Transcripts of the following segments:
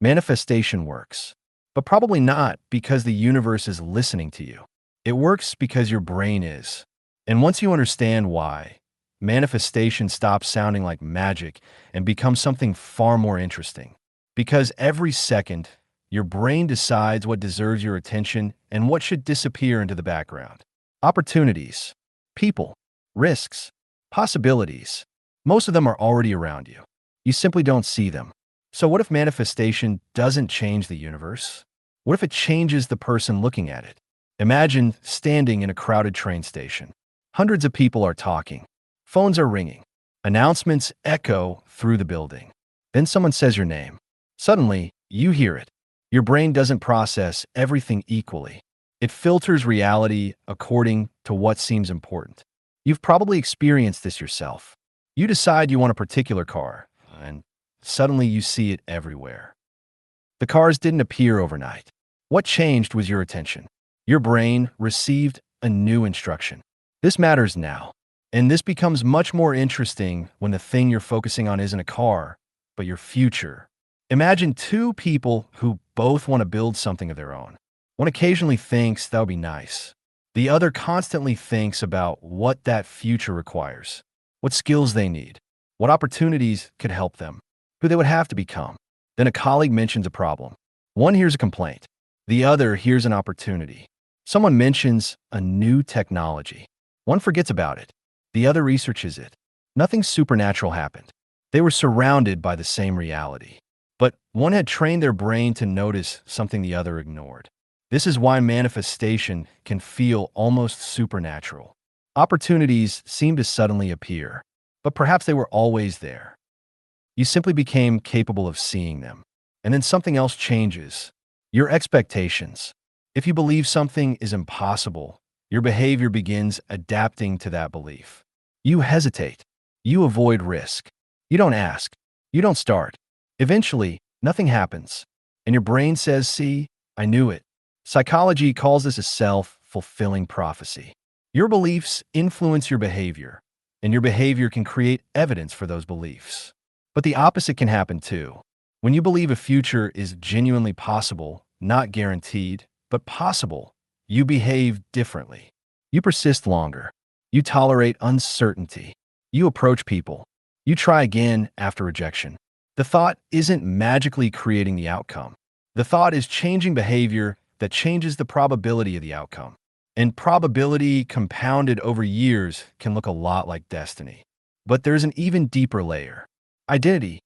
Manifestation works, but probably not because the universe is listening to you. It works because your brain is. And once you understand why, manifestation stops sounding like magic and becomes something far more interesting. Because every second, your brain decides what deserves your attention and what should disappear into the background. Opportunities, people, risks, possibilities. Most of them are already around you. You simply don't see them. So what if manifestation doesn't change the universe? What if it changes the person looking at it? Imagine standing in a crowded train station. Hundreds of people are talking. Phones are ringing. Announcements echo through the building. Then someone says your name. Suddenly, you hear it. Your brain doesn't process everything equally. It filters reality according to what seems important. You've probably experienced this yourself. You decide you want a particular car, and suddenly you see it everywhere. The cars didn't appear overnight. What changed was your attention. Your brain received a new instruction. This matters now. And this becomes much more interesting when the thing you're focusing on isn't a car, but your future. Imagine two people who both want to build something of their own. One occasionally thinks that would be nice. The other constantly thinks about what that future requires, what skills they need, what opportunities could help them, who they would have to become. Then a colleague mentions a problem. One hears a complaint. The other hears an opportunity. Someone mentions a new technology. One forgets about it. The other researches it. Nothing supernatural happened. They were surrounded by the same reality. But one had trained their brain to notice something the other ignored. This is why manifestation can feel almost supernatural. Opportunities seem to suddenly appear, but perhaps they were always there. You simply became capable of seeing them. And then something else changes. Your expectations. If you believe something is impossible, your behavior begins adapting to that belief. You hesitate. You avoid risk. You don't ask. You don't start. Eventually, nothing happens. And your brain says, see, I knew it. Psychology calls this a self-fulfilling prophecy. Your beliefs influence your behavior, and your behavior can create evidence for those beliefs. But the opposite can happen too. When you believe a future is genuinely possible, not guaranteed, but possible, you behave differently. You persist longer. You tolerate uncertainty. You approach people. You try again after rejection. The thought isn't magically creating the outcome. The thought is changing behavior that changes the probability of the outcome. And probability compounded over years can look a lot like destiny. But there's an even deeper layer. Identity.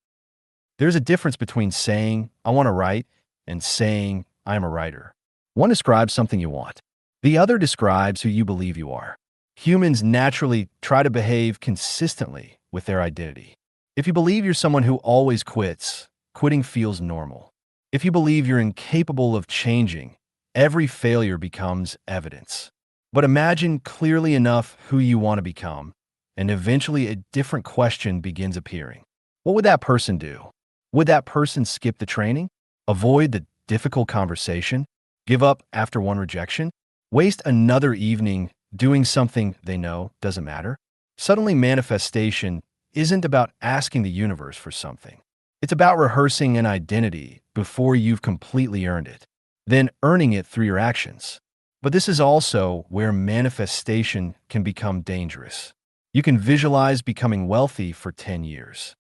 There's a difference between saying, I want to write, and saying, I am a writer. One describes something you want. The other describes who you believe you are. Humans naturally try to behave consistently with their identity. If you believe you're someone who always quits, quitting feels normal. If you believe you're incapable of changing, every failure becomes evidence. But imagine clearly enough who you want to become, and eventually a different question begins appearing. What would that person do? Would that person skip the training? Avoid the difficult conversation? Give up after one rejection? Waste another evening doing something they know doesn't matter? Suddenly, manifestation isn't about asking the universe for something. It's about rehearsing an identity before you've completely earned it, then earning it through your actions. But this is also where manifestation can become dangerous. You can visualize becoming wealthy for 10 years.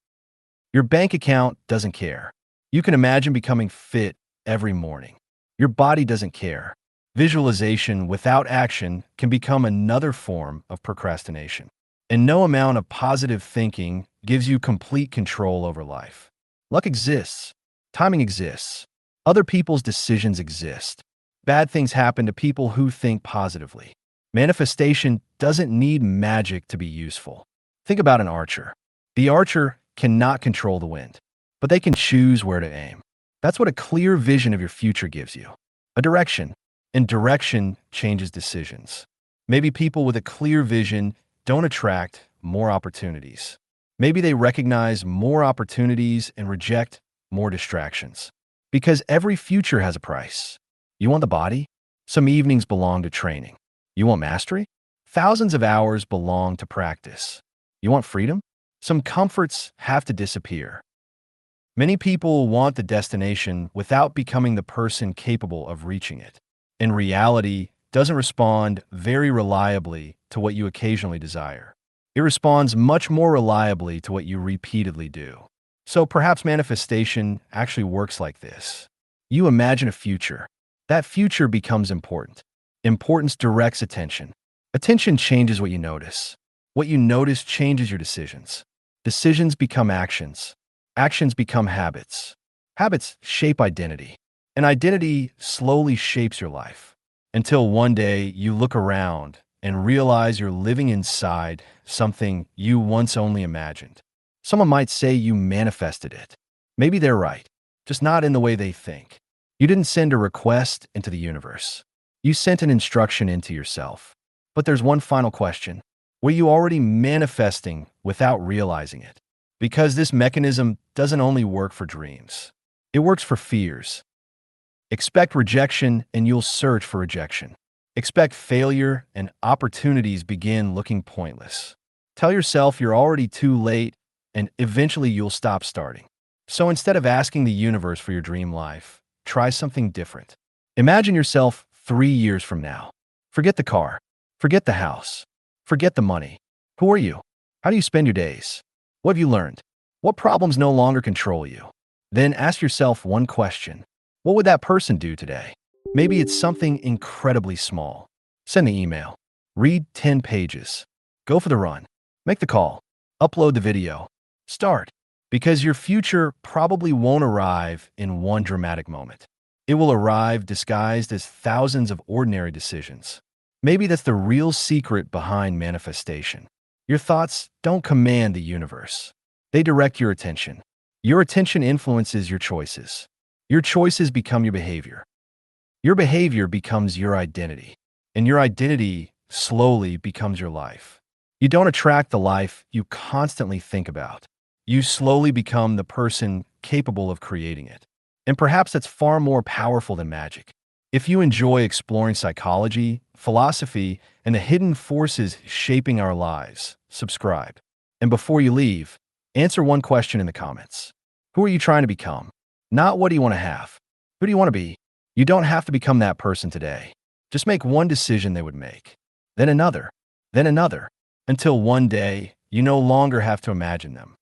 Your bank account doesn't care. You can imagine becoming fit every morning. Your body doesn't care. Visualization without action can become another form of procrastination. And no amount of positive thinking gives you complete control over life. Luck exists. Timing exists. Other people's decisions exist. Bad things happen to people who think positively. Manifestation doesn't need magic to be useful. Think about an archer. The archer cannot control the wind, but they can choose where to aim. That's what a clear vision of your future gives you. A direction. And direction changes decisions. Maybe people with a clear vision don't attract more opportunities. Maybe they recognize more opportunities and reject more distractions. Because every future has a price. You want the body? Some evenings belong to training. You want mastery? Thousands of hours belong to practice. You want freedom? Some comforts have to disappear. Many people want the destination without becoming the person capable of reaching it. In reality, doesn't respond very reliably to what you occasionally desire. It responds much more reliably to what you repeatedly do. So perhaps manifestation actually works like this. You imagine a future. That future becomes important. Importance directs attention. Attention changes what you notice. What you notice changes your decisions. Decisions become actions. Actions become habits. Habits shape identity. And identity slowly shapes your life. Until one day you look around and realize you're living inside something you once only imagined. Someone might say you manifested it. Maybe they're right, just not in the way they think. You didn't send a request into the universe. You sent an instruction into yourself. But there's one final question. Were you already manifesting without realizing it? Because this mechanism doesn't only work for dreams. It works for fears. Expect rejection and you'll search for rejection. Expect failure and opportunities begin looking pointless. Tell yourself you're already too late and eventually you'll stop starting. So instead of asking the universe for your dream life, try something different. Imagine yourself 3 years from now. Forget the car. Forget the house. Forget the money. Who are you? How do you spend your days? What have you learned? What problems no longer control you? Then ask yourself one question. What would that person do today? Maybe it's something incredibly small. Send the email. Read 10 pages. Go for the run. Make the call. Upload the video. Start. Because your future probably won't arrive in one dramatic moment. It will arrive disguised as thousands of ordinary decisions. Maybe that's the real secret behind manifestation. Your thoughts don't command the universe. They direct your attention. Your attention influences your choices. Your choices become your behavior. Your behavior becomes your identity. And your identity slowly becomes your life. You don't attract the life you constantly think about. You slowly become the person capable of creating it. And perhaps that's far more powerful than magic. If you enjoy exploring psychology, philosophy, and the hidden forces shaping our lives, subscribe. And before you leave, answer one question in the comments. Who are you trying to become? Not what do you want to have. Who do you want to be? You don't have to become that person today. Just make one decision they would make. Then another. Then another. Until one day, you no longer have to imagine them.